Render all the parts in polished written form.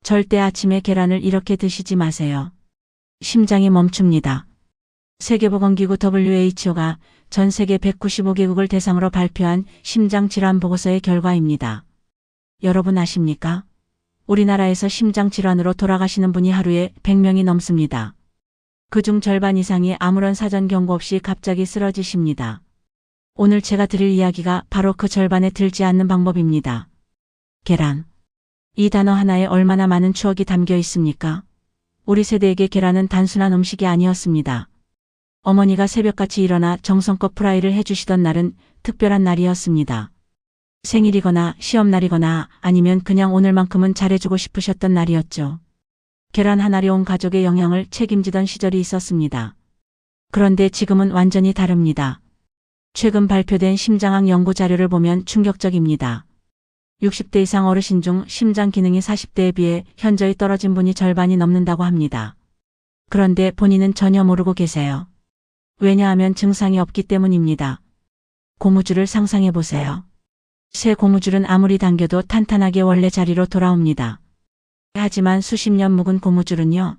절대 아침에 계란을 이렇게 드시지 마세요. 심장이 멈춥니다. 세계보건기구 WHO가 전 세계 195개국을 대상으로 발표한 심장질환 보고서의 결과입니다. 여러분 아십니까? 우리나라에서 심장질환으로 돌아가시는 분이 하루에 100명이 넘습니다. 그중 절반 이상이 아무런 사전 경고 없이 갑자기 쓰러지십니다. 오늘 제가 드릴 이야기가 바로 그 절반에 들지 않는 방법입니다. 계란. 이 단어 하나에 얼마나 많은 추억이 담겨 있습니까? 우리 세대에게 계란은 단순한 음식이 아니었습니다. 어머니가 새벽같이 일어나 정성껏 프라이를 해주시던 날은 특별한 날이었습니다. 생일이거나 시험날이거나 아니면 그냥 오늘만큼은 잘해주고 싶으셨던 날이었죠. 계란 하나로 온 가족의 영양을 책임지던 시절이 있었습니다. 그런데 지금은 완전히 다릅니다. 최근 발표된 심장학 연구 자료를 보면 충격적입니다. 60대 이상 어르신 중 심장 기능이 40대에 비해 현저히 떨어진 분이 절반이 넘는다고 합니다. 그런데 본인은 전혀 모르고 계세요. 왜냐하면 증상이 없기 때문입니다. 고무줄을 상상해 보세요. 새 고무줄은 아무리 당겨도 탄탄하게 원래 자리로 돌아옵니다. 하지만 수십 년 묵은 고무줄은요.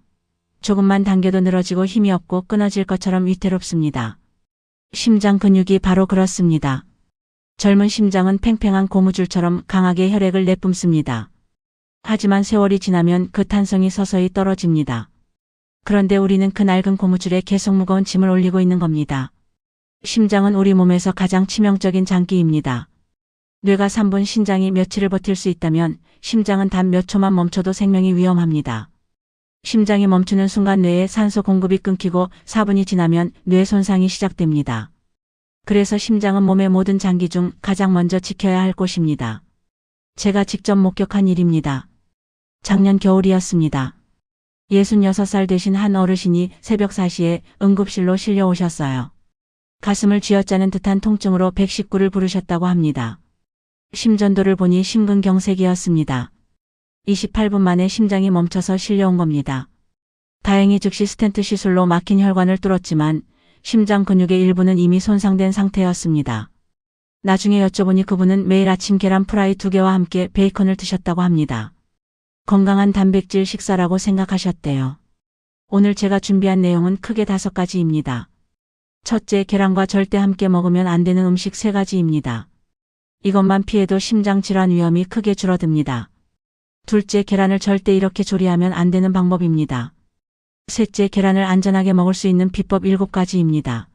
조금만 당겨도 늘어지고 힘이 없고 끊어질 것처럼 위태롭습니다. 심장 근육이 바로 그렇습니다. 젊은 심장은 팽팽한 고무줄처럼 강하게 혈액을 내뿜습니다. 하지만 세월이 지나면 그 탄성이 서서히 떨어집니다. 그런데 우리는 그 낡은 고무줄에 계속 무거운 짐을 올리고 있는 겁니다. 심장은 우리 몸에서 가장 치명적인 장기입니다. 뇌가 3분, 심장이 며칠을 버틸 수 있다면 심장은 단 몇 초만 멈춰도 생명이 위험합니다. 심장이 멈추는 순간 뇌에 산소 공급이 끊기고 4분이 지나면 뇌 손상이 시작됩니다. 그래서 심장은 몸의 모든 장기 중 가장 먼저 지켜야 할 곳입니다. 제가 직접 목격한 일입니다. 작년 겨울이었습니다. 66살 되신 한 어르신이 새벽 4시에 응급실로 실려오셨어요. 가슴을 쥐어짜는 듯한 통증으로 119를 부르셨다고 합니다. 심전도를 보니 심근경색이었습니다. 28분 만에 심장이 멈춰서 실려온 겁니다. 다행히 즉시 스텐트 시술로 막힌 혈관을 뚫었지만 심장 근육의 일부는 이미 손상된 상태였습니다. 나중에 여쭤보니 그분은 매일 아침 계란 프라이 2개와 함께 베이컨을 드셨다고 합니다. 건강한 단백질 식사라고 생각하셨대요. 오늘 제가 준비한 내용은 크게 5가지입니다. 첫째, 계란과 절대 함께 먹으면 안 되는 음식 3가지입니다. 이것만 피해도 심장 질환 위험이 크게 줄어듭니다. 둘째, 계란을 절대 이렇게 조리하면 안 되는 방법입니다. 셋째, 계란을 안전하게 먹을 수 있는 비법 7가지입니다.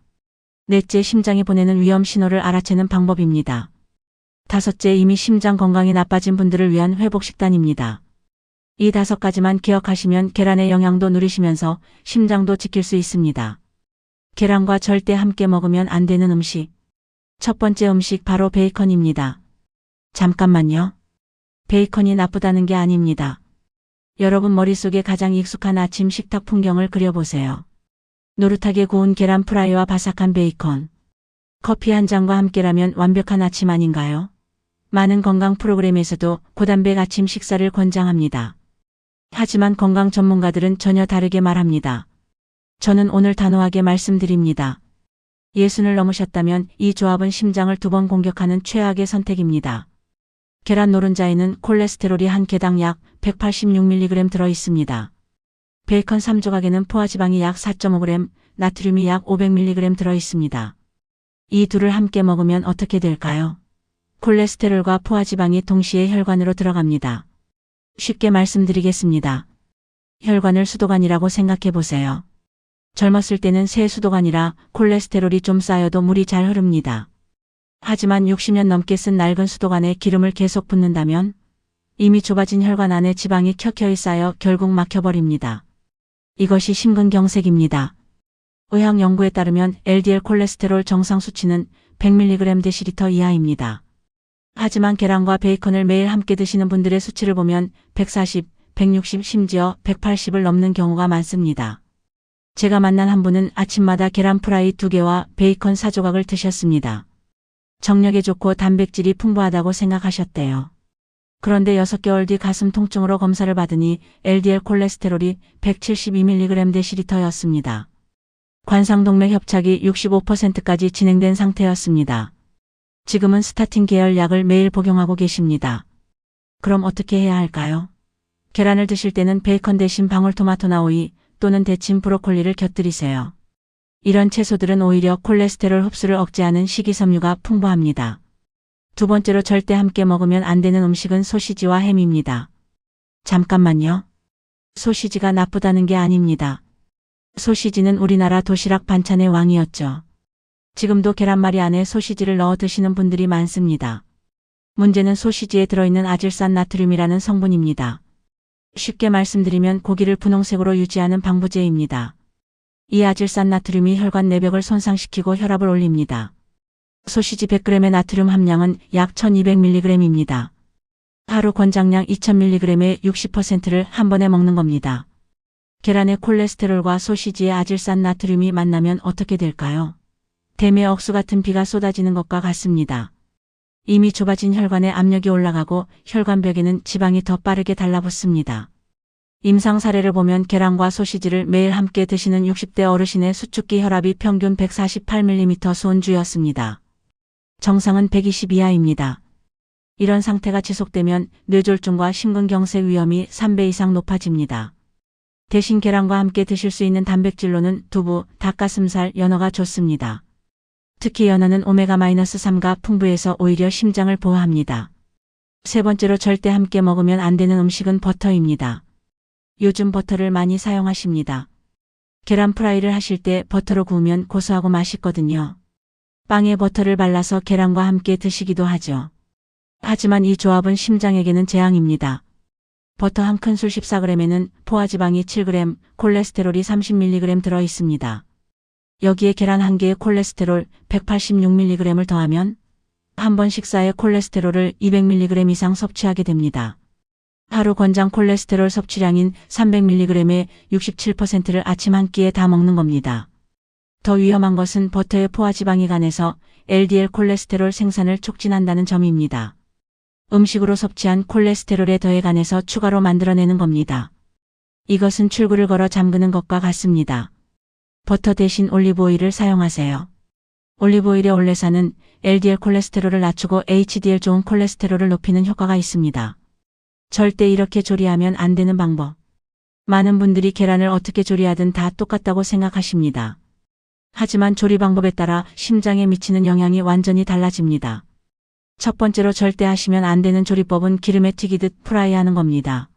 넷째, 심장이 보내는 위험 신호를 알아채는 방법입니다. 다섯째, 이미 심장 건강이 나빠진 분들을 위한 회복 식단입니다. 이 5가지만 기억하시면 계란의 영양도 누리시면서 심장도 지킬 수 있습니다. 계란과 절대 함께 먹으면 안 되는 음식. 첫 번째 음식 바로 베이컨입니다. 잠깐만요. 베이컨이 나쁘다는 게 아닙니다. 여러분 머릿속에 가장 익숙한 아침 식탁 풍경을 그려보세요. 노릇하게 구운 계란 프라이와 바삭한 베이컨. 커피 한 잔과 함께라면 완벽한 아침 아닌가요? 많은 건강 프로그램에서도 고단백 아침 식사를 권장합니다. 하지만 건강 전문가들은 전혀 다르게 말합니다. 저는 오늘 단호하게 말씀드립니다. 60을 넘으셨다면 이 조합은 심장을 2번 공격하는 최악의 선택입니다. 계란 노른자에는 콜레스테롤이 한 개당 약 186mg 들어있습니다. 베이컨 3조각에는 포화지방이 약 4.5g, 나트륨이 약 500mg 들어있습니다. 이 둘을 함께 먹으면 어떻게 될까요? 콜레스테롤과 포화지방이 동시에 혈관으로 들어갑니다. 쉽게 말씀드리겠습니다. 혈관을 수도관이라고 생각해 보세요. 젊었을 때는 새 수도관이라 콜레스테롤이 좀 쌓여도 물이 잘 흐릅니다. 하지만 60년 넘게 쓴 낡은 수도관에 기름을 계속 붓는다면 이미 좁아진 혈관 안에 지방이 켜켜이 쌓여 결국 막혀버립니다. 이것이 심근경색입니다. 의학 연구에 따르면 LDL 콜레스테롤 정상 수치는 100mg/dL 이하입니다. 하지만 계란과 베이컨을 매일 함께 드시는 분들의 수치를 보면 140, 160, 심지어 180을 넘는 경우가 많습니다. 제가 만난 한 분은 아침마다 계란 프라이 2개와 베이컨 4조각을 드셨습니다. 정력에 좋고 단백질이 풍부하다고 생각하셨대요. 그런데 6개월 뒤 가슴 통증으로 검사를 받으니 LDL 콜레스테롤이 172mg/dL였습니다. 관상동맥 협착이 65%까지 진행된 상태였습니다. 지금은 스타틴 계열 약을 매일 복용하고 계십니다. 그럼 어떻게 해야 할까요? 계란을 드실 때는 베이컨 대신 방울토마토나 오이 또는 데친 브로콜리를 곁들이세요. 이런 채소들은 오히려 콜레스테롤 흡수를 억제하는 식이섬유가 풍부합니다. 두 번째로 절대 함께 먹으면 안 되는 음식은 소시지와 햄입니다. 잠깐만요. 소시지가 나쁘다는 게 아닙니다. 소시지는 우리나라 도시락 반찬의 왕이었죠. 지금도 계란말이 안에 소시지를 넣어 드시는 분들이 많습니다. 문제는 소시지에 들어있는 아질산 나트륨이라는 성분입니다. 쉽게 말씀드리면 고기를 분홍색으로 유지하는 방부제입니다. 이 아질산 나트륨이 혈관 내벽을 손상시키고 혈압을 올립니다. 소시지 100g의 나트륨 함량은 약 1200mg입니다. 하루 권장량 2000mg의 60%를 한 번에 먹는 겁니다. 계란의 콜레스테롤과 소시지의 아질산 나트륨이 만나면 어떻게 될까요? 댐의 억수 같은 비가 쏟아지는 것과 같습니다. 이미 좁아진 혈관에 압력이 올라가고 혈관벽에는 지방이 더 빠르게 달라붙습니다. 임상 사례를 보면 계란과 소시지를 매일 함께 드시는 60대 어르신의 수축기 혈압이 평균 148mm 손주였습니다. 정상은 120 이하입니다. 이런 상태가 지속되면 뇌졸중과 심근경색 위험이 3배 이상 높아집니다. 대신 계란과 함께 드실 수 있는 단백질로는 두부, 닭가슴살, 연어가 좋습니다. 특히 연어는 오메가-3가 풍부해서 오히려 심장을 보호합니다. 세 번째로 절대 함께 먹으면 안 되는 음식은 버터입니다. 요즘 버터를 많이 사용하십니다. 계란 프라이를 하실 때 버터로 구우면 고소하고 맛있거든요. 빵에 버터를 발라서 계란과 함께 드시기도 하죠. 하지만 이 조합은 심장에게는 재앙입니다. 버터 한 큰술 14g에는 포화지방이 7g, 콜레스테롤이 30mg 들어 있습니다. 여기에 계란 한 개의 콜레스테롤 186mg을 더하면 한 번 식사에 콜레스테롤을 200mg 이상 섭취하게 됩니다. 하루 권장 콜레스테롤 섭취량인 300mg의 67%를 아침 한 끼에 다 먹는 겁니다. 더 위험한 것은 버터의 포화지방이 간에서 LDL 콜레스테롤 생산을 촉진한다는 점입니다. 음식으로 섭취한 콜레스테롤에 더해 간에서 추가로 만들어내는 겁니다. 이것은 출구를 걸어 잠그는 것과 같습니다. 버터 대신 올리브오일을 사용하세요. 올리브오일의 올레산은 LDL 콜레스테롤을 낮추고 HDL 좋은 콜레스테롤을 높이는 효과가 있습니다. 절대 이렇게 조리하면 안 되는 방법. 많은 분들이 계란을 어떻게 조리하든 다 똑같다고 생각하십니다. 하지만 조리 방법에 따라 심장에 미치는 영향이 완전히 달라집니다. 첫 번째로 절대 하시면 안 되는 조리법은 기름에 튀기듯 프라이하는 겁니다.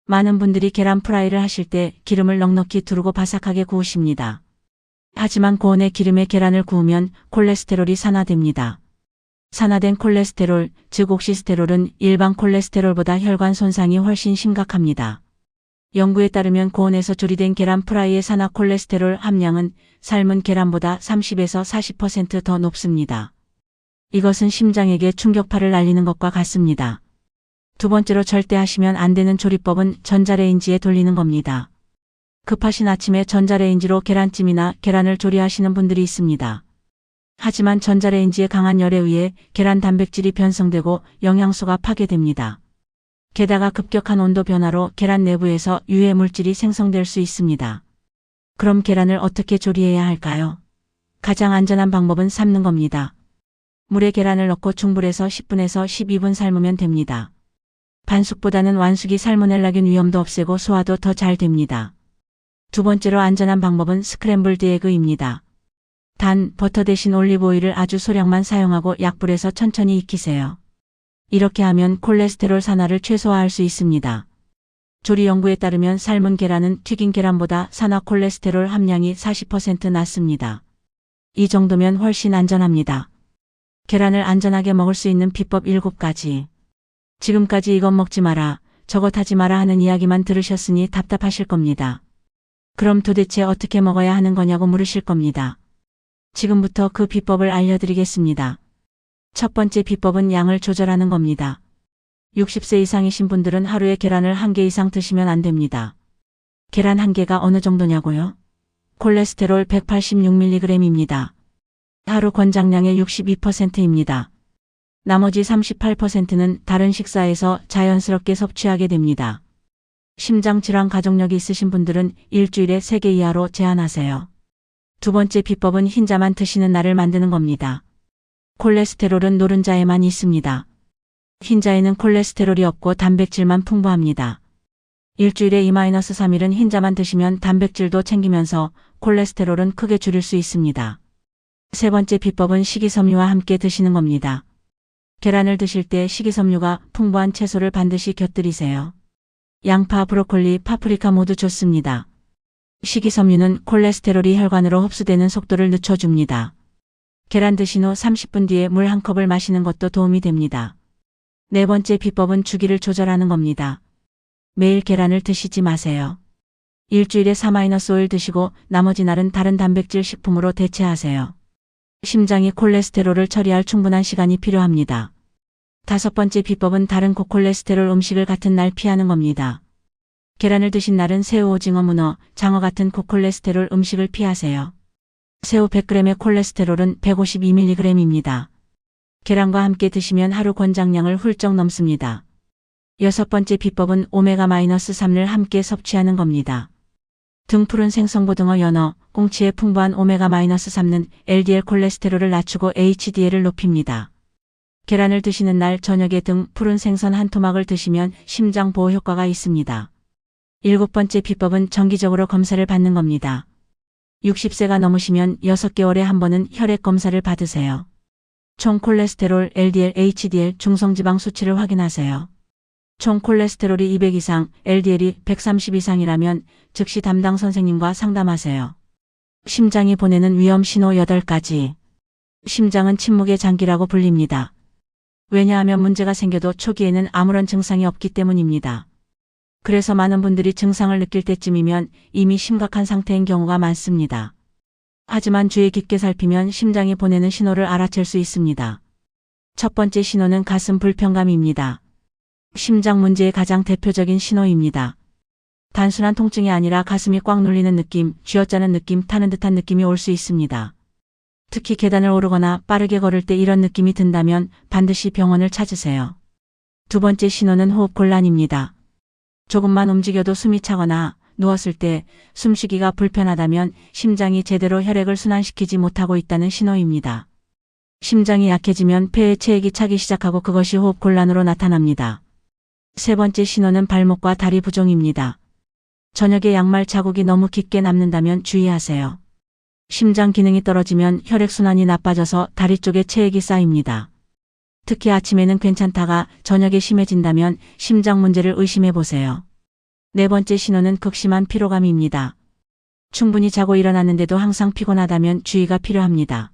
많은 분들이 계란 프라이를 하실 때 기름을 넉넉히 두르고 바삭하게 구우십니다. 하지만 고온의 기름에 계란을 구우면 콜레스테롤이 산화됩니다. 산화된 콜레스테롤, 즉 옥시스테롤은 일반 콜레스테롤보다 혈관 손상이 훨씬 심각합니다. 연구에 따르면 고온에서 조리된 계란 프라이의 산화 콜레스테롤 함량은 삶은 계란보다 30에서 40% 더 높습니다. 이것은 심장에게 충격파를 날리는 것과 같습니다. 두 번째로 절대 하시면 안 되는 조리법은 전자레인지에 돌리는 겁니다. 급하신 아침에 전자레인지로 계란찜이나 계란을 조리하시는 분들이 있습니다. 하지만 전자레인지의 강한 열에 의해 계란 단백질이 변성되고 영양소가 파괴됩니다. 게다가 급격한 온도 변화로 계란 내부에서 유해 물질이 생성될 수 있습니다. 그럼 계란을 어떻게 조리해야 할까요? 가장 안전한 방법은 삶는 겁니다. 물에 계란을 넣고 중불에서 10분에서 12분 삶으면 됩니다. 반숙보다는 완숙이 살모넬라균 위험도 없애고 소화도 더 잘 됩니다. 두 번째로 안전한 방법은 스크램블드 에그입니다. 단, 버터 대신 올리브오일을 아주 소량만 사용하고 약불에서 천천히 익히세요. 이렇게 하면 콜레스테롤 산화를 최소화할 수 있습니다. 조리 연구에 따르면 삶은 계란은 튀긴 계란보다 산화 콜레스테롤 함량이 40% 낮습니다. 이 정도면 훨씬 안전합니다. 계란을 안전하게 먹을 수 있는 비법 7가지. 지금까지 이것 먹지 마라, 저것 하지 마라 하는 이야기만 들으셨으니 답답하실 겁니다. 그럼 도대체 어떻게 먹어야 하는 거냐고 물으실 겁니다. 지금부터 그 비법을 알려드리겠습니다. 첫 번째 비법은 양을 조절하는 겁니다. 60세 이상이신 분들은 하루에 계란을 1개 이상 드시면 안 됩니다. 계란 1개가 어느 정도냐고요? 콜레스테롤 186mg입니다. 하루 권장량의 62%입니다. 나머지 38%는 다른 식사에서 자연스럽게 섭취하게 됩니다. 심장질환 가족력이 있으신 분들은 일주일에 3개 이하로 제한하세요. 두 번째 비법은 흰자만 드시는 날을 만드는 겁니다. 콜레스테롤은 노른자에만 있습니다. 흰자에는 콜레스테롤이 없고 단백질만 풍부합니다. 일주일에 2-3일은 흰자만 드시면 단백질도 챙기면서 콜레스테롤은 크게 줄일 수 있습니다. 세 번째 비법은 식이섬유와 함께 드시는 겁니다. 계란을 드실 때 식이섬유가 풍부한 채소를 반드시 곁들이세요. 양파, 브로콜리, 파프리카 모두 좋습니다. 식이섬유는 콜레스테롤이 혈관으로 흡수되는 속도를 늦춰줍니다. 계란 드신 후 30분 뒤에 물 한 컵을 마시는 것도 도움이 됩니다. 네 번째 비법은 주기를 조절하는 겁니다. 매일 계란을 드시지 마세요. 일주일에 4-5일 드시고 나머지 날은 다른 단백질 식품으로 대체하세요. 심장이 콜레스테롤을 처리할 충분한 시간이 필요합니다. 다섯 번째 비법은 다른 고콜레스테롤 음식을 같은 날 피하는 겁니다. 계란을 드신 날은 새우, 오징어, 문어, 장어 같은 고콜레스테롤 음식을 피하세요. 새우 100g의 콜레스테롤은 152mg입니다. 계란과 함께 드시면 하루 권장량을 훌쩍 넘습니다. 여섯 번째 비법은 오메가-3를 함께 섭취하는 겁니다. 등푸른 생선고등어, 연어, 꽁치의 풍부한 오메가-3는 LDL 콜레스테롤을 낮추고 HDL을 높입니다. 계란을 드시는 날 저녁에 등 푸른 생선 한 토막을 드시면 심장 보호 효과가 있습니다. 일곱 번째 비법은 정기적으로 검사를 받는 겁니다. 60세가 넘으시면 6개월에 한 번은 혈액 검사를 받으세요. 총 콜레스테롤, LDL, HDL, 중성지방 수치를 확인하세요. 총 콜레스테롤이 200 이상, LDL이 130 이상이라면 즉시 담당 선생님과 상담하세요. 심장이 보내는 위험 신호 8가지. 심장은 침묵의 장기라고 불립니다. 왜냐하면 문제가 생겨도 초기에는 아무런 증상이 없기 때문입니다. 그래서 많은 분들이 증상을 느낄 때쯤이면 이미 심각한 상태인 경우가 많습니다. 하지만 주의 깊게 살피면 심장이 보내는 신호를 알아챌 수 있습니다. 첫 번째 신호는 가슴 불편감입니다. 심장 문제의 가장 대표적인 신호입니다. 단순한 통증이 아니라 가슴이 꽉 눌리는 느낌, 쥐어짜는 느낌, 타는 듯한 느낌이 올 수 있습니다. 특히 계단을 오르거나 빠르게 걸을 때 이런 느낌이 든다면 반드시 병원을 찾으세요. 두 번째 신호는 호흡 곤란입니다. 조금만 움직여도 숨이 차거나 누웠을 때 숨쉬기가 불편하다면 심장이 제대로 혈액을 순환시키지 못하고 있다는 신호입니다. 심장이 약해지면 폐에 체액이 차기 시작하고 그것이 호흡 곤란으로 나타납니다. 세 번째 신호는 발목과 다리 부종입니다. 저녁에 양말 자국이 너무 깊게 남는다면 주의하세요. 심장 기능이 떨어지면 혈액순환이 나빠져서 다리 쪽에 체액이 쌓입니다. 특히 아침에는 괜찮다가 저녁에 심해진다면 심장 문제를 의심해 보세요. 네 번째 신호는 극심한 피로감입니다. 충분히 자고 일어났는데도 항상 피곤하다면 주의가 필요합니다.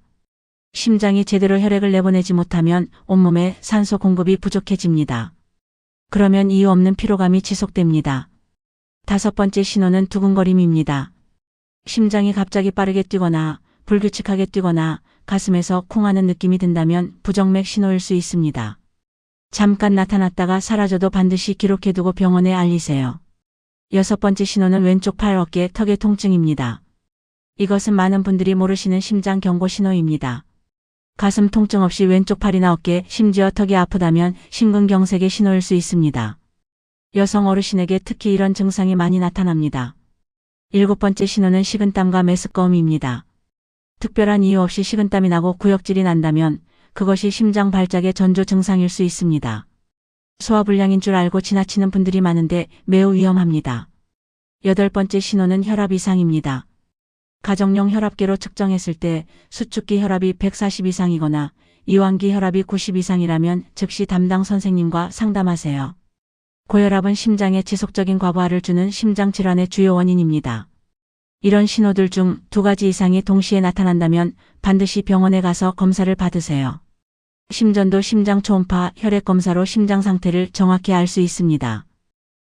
심장이 제대로 혈액을 내보내지 못하면 온몸에 산소 공급이 부족해집니다. 그러면 이유 없는 피로감이 지속됩니다. 다섯 번째 신호는 두근거림입니다. 심장이 갑자기 빠르게 뛰거나 불규칙하게 뛰거나 가슴에서 쿵 하는 느낌이 든다면 부정맥 신호일 수 있습니다. 잠깐 나타났다가 사라져도 반드시 기록해두고 병원에 알리세요. 여섯 번째 신호는 왼쪽 팔, 어깨, 턱의 통증입니다. 이것은 많은 분들이 모르시는 심장 경고 신호입니다. 가슴 통증 없이 왼쪽 팔이나 어깨, 심지어 턱이 아프다면 심근경색의 신호일 수 있습니다. 여성 어르신에게 특히 이런 증상이 많이 나타납니다. 일곱 번째 신호는 식은땀과 메스꺼움입니다. 특별한 이유 없이 식은땀이 나고 구역질이 난다면 그것이 심장 발작의 전조 증상일 수 있습니다. 소화불량인 줄 알고 지나치는 분들이 많은데 매우 위험합니다. 여덟 번째 신호는 혈압 이상입니다. 가정용 혈압계로 측정했을 때 수축기 혈압이 140 이상이거나 이완기 혈압이 90 이상이라면 즉시 담당 선생님과 상담하세요. 고혈압은 심장에 지속적인 과부하를 주는 심장질환의 주요 원인입니다. 이런 신호들 중 2가지 이상이 동시에 나타난다면 반드시 병원에 가서 검사를 받으세요. 심전도 심장 초음파 혈액 검사로 심장 상태를 정확히 알 수 있습니다.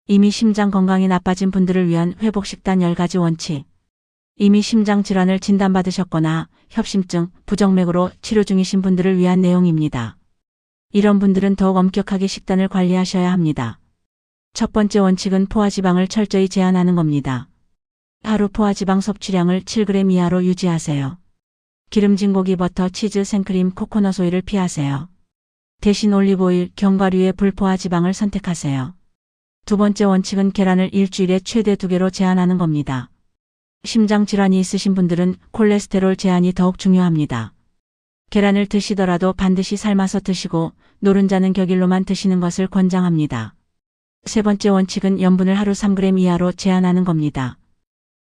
이미 심장 건강이 나빠진 분들을 위한 회복식단 10가지 원칙. 이미 심장 질환을 진단받으셨거나 협심증, 부정맥으로 치료 중이신 분들을 위한 내용입니다. 이런 분들은 더욱 엄격하게 식단을 관리하셔야 합니다. 첫 번째 원칙은 포화지방을 철저히 제한하는 겁니다. 하루 포화지방 섭취량을 7g 이하로 유지하세요. 기름진 고기, 버터, 치즈, 생크림, 코코넛 오일을 피하세요. 대신 올리브오일, 견과류의 불포화지방을 선택하세요. 두 번째 원칙은 계란을 일주일에 최대 2개로 제한하는 겁니다. 심장 질환이 있으신 분들은 콜레스테롤 제한이 더욱 중요합니다. 계란을 드시더라도 반드시 삶아서 드시고 노른자는 격일로만 드시는 것을 권장합니다. 세 번째 원칙은 염분을 하루 3g 이하로 제한하는 겁니다.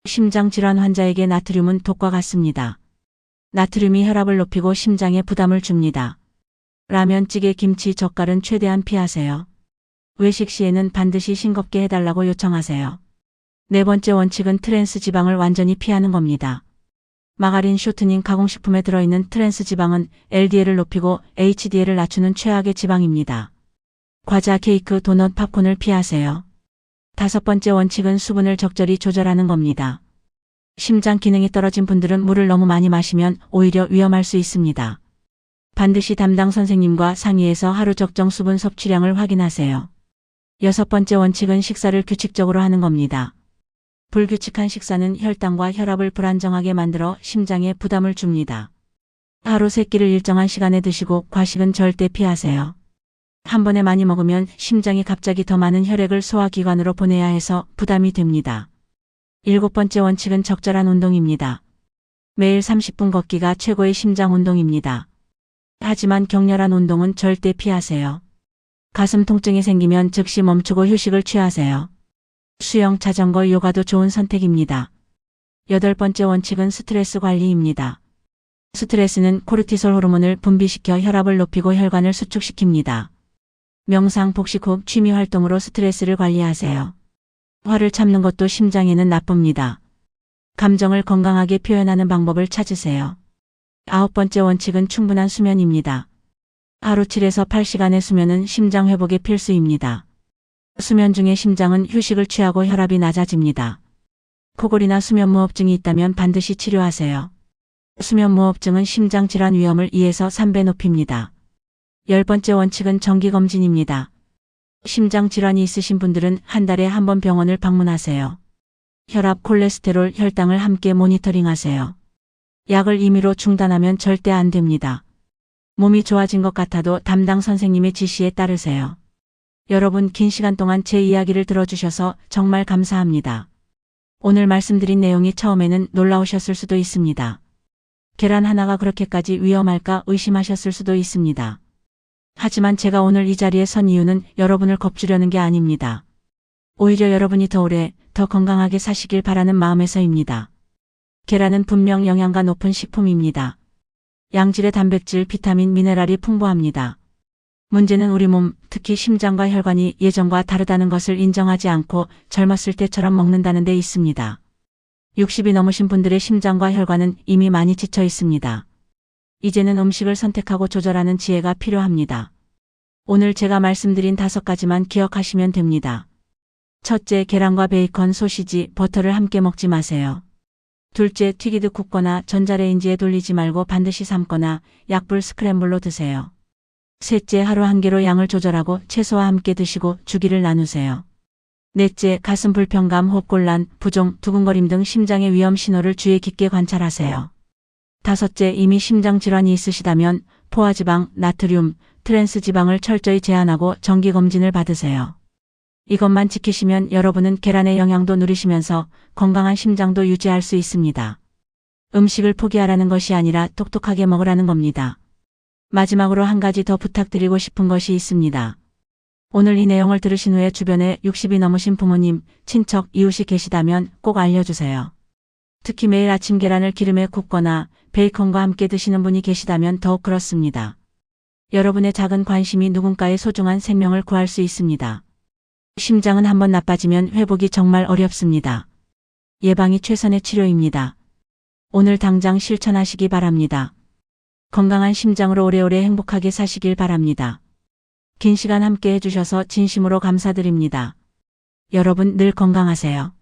심장질환 환자에게 나트륨은 독과 같습니다. 나트륨이 혈압을 높이고 심장에 부담을 줍니다. 라면, 찌개, 김치, 젓갈은 최대한 피하세요. 외식 시에는 반드시 싱겁게 해달라고 요청하세요. 네 번째 원칙은 트랜스 지방을 완전히 피하는 겁니다. 마가린, 쇼트닝, 가공식품에 들어있는 트랜스 지방은 LDL을 높이고 HDL을 낮추는 최악의 지방입니다. 과자, 케이크, 도넛, 팝콘을 피하세요. 다섯 번째 원칙은 수분을 적절히 조절하는 겁니다. 심장 기능이 떨어진 분들은 물을 너무 많이 마시면 오히려 위험할 수 있습니다. 반드시 담당 선생님과 상의해서 하루 적정 수분 섭취량을 확인하세요. 여섯 번째 원칙은 식사를 규칙적으로 하는 겁니다. 불규칙한 식사는 혈당과 혈압을 불안정하게 만들어 심장에 부담을 줍니다. 하루 3끼를 일정한 시간에 드시고 과식은 절대 피하세요. 한 번에 많이 먹으면 심장이 갑자기 더 많은 혈액을 소화기관으로 보내야 해서 부담이 됩니다. 일곱 번째 원칙은 적절한 운동입니다. 매일 30분 걷기가 최고의 심장 운동입니다. 하지만 격렬한 운동은 절대 피하세요. 가슴 통증이 생기면 즉시 멈추고 휴식을 취하세요. 수영, 자전거, 요가도 좋은 선택입니다. 여덟 번째 원칙은 스트레스 관리입니다. 스트레스는 코르티솔 호르몬을 분비시켜 혈압을 높이고 혈관을 수축시킵니다. 명상, 복식, 호흡, 취미 활동으로 스트레스를 관리하세요. 화를 참는 것도 심장에는 나쁩니다. 감정을 건강하게 표현하는 방법을 찾으세요. 아홉 번째 원칙은 충분한 수면입니다. 하루 7에서 8시간의 수면은 심장 회복에 필수입니다. 수면 중에 심장은 휴식을 취하고 혈압이 낮아집니다. 코골이나 수면무호흡증이 있다면 반드시 치료하세요. 수면무호흡증은 심장질환 위험을 2에서 3배 높입니다. 열 번째 원칙은 정기검진입니다. 심장질환이 있으신 분들은 한 달에 한 번 병원을 방문하세요. 혈압, 콜레스테롤, 혈당을 함께 모니터링하세요. 약을 임의로 중단하면 절대 안 됩니다. 몸이 좋아진 것 같아도 담당 선생님의 지시에 따르세요. 여러분, 긴 시간 동안 제 이야기를 들어주셔서 정말 감사합니다. 오늘 말씀드린 내용이 처음에는 놀라우셨을 수도 있습니다. 계란 하나가 그렇게까지 위험할까 의심하셨을 수도 있습니다. 하지만 제가 오늘 이 자리에 선 이유는 여러분을 겁주려는 게 아닙니다. 오히려 여러분이 더 오래, 더 건강하게 사시길 바라는 마음에서입니다. 계란은 분명 영양가 높은 식품입니다. 양질의 단백질, 비타민, 미네랄이 풍부합니다. 문제는 우리 몸, 특히 심장과 혈관이 예전과 다르다는 것을 인정하지 않고 젊었을 때처럼 먹는다는 데 있습니다. 60이 넘으신 분들의 심장과 혈관은 이미 많이 지쳐 있습니다. 이제는 음식을 선택하고 조절하는 지혜가 필요합니다. 오늘 제가 말씀드린 5가지만 기억하시면 됩니다. 첫째, 계란과 베이컨, 소시지, 버터를 함께 먹지 마세요. 둘째, 튀기듯 굽거나 전자레인지에 돌리지 말고 반드시 삶거나 약불 스크램블로 드세요. 셋째, 하루 한 개로 양을 조절하고 채소와 함께 드시고 주기를 나누세요. 넷째, 가슴 불편감, 호흡곤란, 부종, 두근거림 등 심장의 위험 신호를 주의 깊게 관찰하세요. 다섯째, 이미 심장 질환이 있으시다면 포화지방, 나트륨, 트랜스 지방을 철저히 제한하고 정기검진을 받으세요. 이것만 지키시면 여러분은 계란의 영양도 누리시면서 건강한 심장도 유지할 수 있습니다. 음식을 포기하라는 것이 아니라 똑똑하게 먹으라는 겁니다. 마지막으로 한 가지 더 부탁드리고 싶은 것이 있습니다. 오늘 이 내용을 들으신 후에 주변에 60이 넘으신 부모님, 친척, 이웃이 계시다면 꼭 알려주세요. 특히 매일 아침 계란을 기름에 굽거나 베이컨과 함께 드시는 분이 계시다면 더욱 그렇습니다. 여러분의 작은 관심이 누군가의 소중한 생명을 구할 수 있습니다. 심장은 한번 나빠지면 회복이 정말 어렵습니다. 예방이 최선의 치료입니다. 오늘 당장 실천하시기 바랍니다. 건강한 심장으로 오래오래 행복하게 사시길 바랍니다. 긴 시간 함께 해주셔서 진심으로 감사드립니다. 여러분 늘 건강하세요.